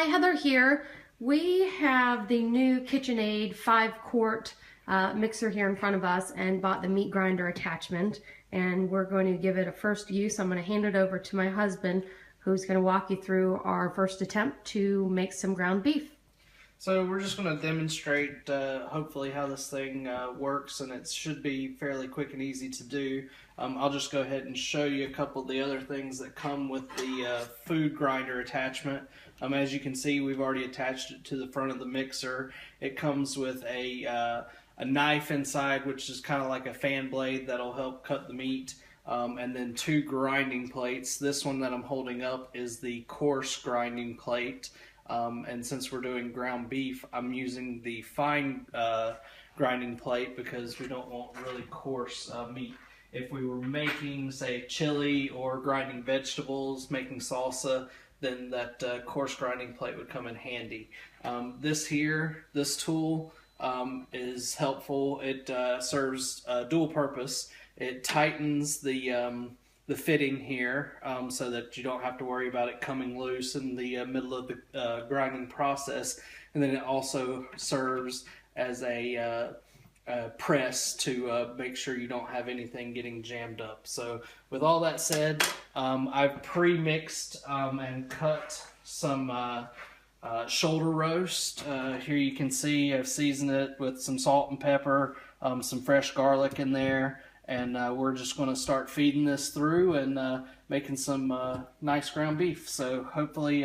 Hi, Heather here. We have the new KitchenAid 5-quart mixer here in front of us and bought the meat grinder attachment, and we're going to give it a first use. I'm going to hand it over to my husband, who's going to walk you through our first attempt to make some ground beef. So we're just going to demonstrate hopefully how this thing works, and it should be fairly quick and easy to do. I'll just go ahead and show you a couple of the other things that come with the food grinder attachment. As you can see, we've already attached it to the front of the mixer. It comes with a knife inside, which is kind of like a fan blade that'll help cut the meat. And then 2 grinding plates. This one that I'm holding up is the coarse grinding plate. And since we're doing ground beef, I'm using the fine grinding plate because we don't want really coarse meat. If we were making, say, chili or grinding vegetables, making salsa, then that coarse grinding plate would come in handy. This tool is helpful. It serves dual purpose. It tightens the fitting here so that you don't have to worry about it coming loose in the middle of the grinding process. And then it also serves as a press to make sure you don't have anything getting jammed up. So with all that said, I've pre-mixed and cut some shoulder roast. Here you can see I've seasoned it with some salt and pepper, some fresh garlic in there. And we're just going to start feeding this through and making some nice ground beef. So hopefully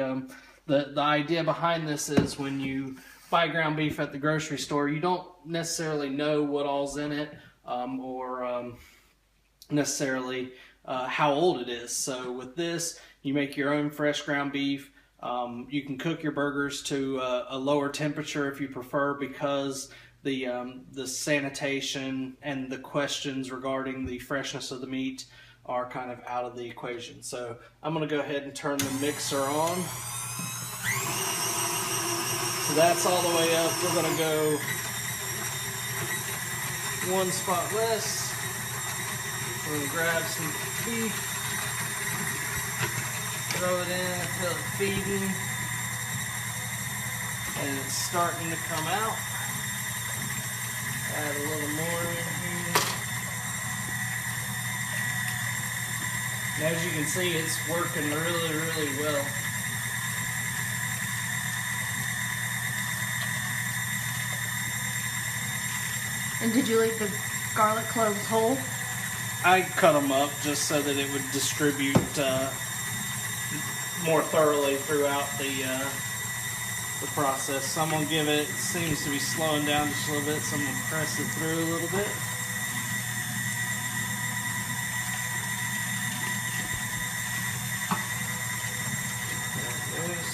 the idea behind this is when you buy ground beef at the grocery store, you don't necessarily know what all's in it or necessarily how old it is. So with this, you make your own fresh ground beef. You can cook your burgers to a lower temperature if you prefer, because the sanitation and the questions regarding the freshness of the meat are kind of out of the equation. So I'm going to go ahead and turn the mixer on. So that's all the way up. We're going to go 1 spot less. We're going to grab some beef, throw it in until it's feeding, and it's starting to come out. Add a little more in here. And as you can see, it's working really, really well. And did you leave the garlic cloves whole? I cut them up just so that it would distribute more thoroughly throughout the process. So I'm going to give it seems to be slowing down just a little bit, so I'm going to press it through a little bit. There it goes.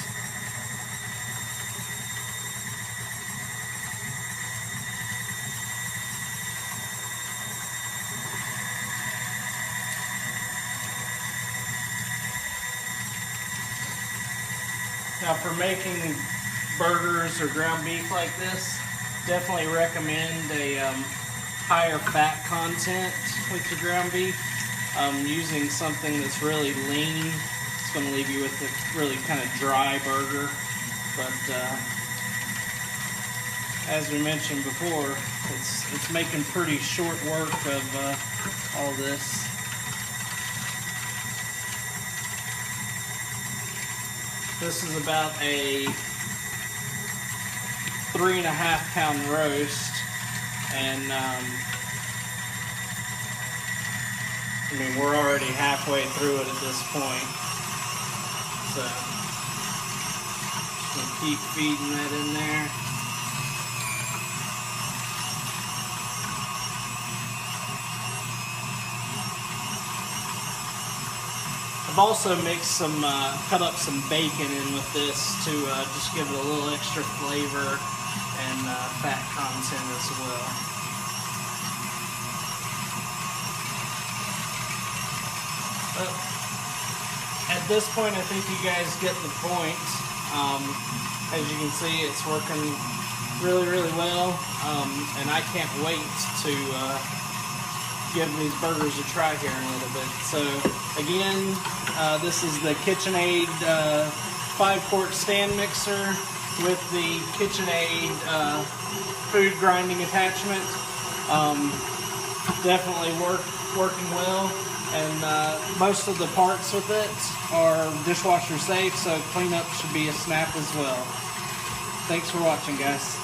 Now for making burgers or ground beef like this, definitely recommend a higher fat content with your ground beef. Using something that's really lean, it's going to leave you with a really kind of dry burger. But as we mentioned before, it's making pretty short work of all this. This is about a 3.5-pound roast, and I mean, we're already halfway through it at this point, so just gonna keep feeding that in there. I've also mixed some, cut up some bacon in with this to just give it a little extra flavor and fat content as well. But at this point, I think you guys get the point. As you can see, it's working really, really well, and I can't wait to give these burgers a try here in a little bit. So again, this is the KitchenAid 5-quart stand mixer with the KitchenAid food grinding attachment. Definitely working well, and most of the parts with it are dishwasher safe, so cleanup should be a snap as well. Thanks for watching, guys.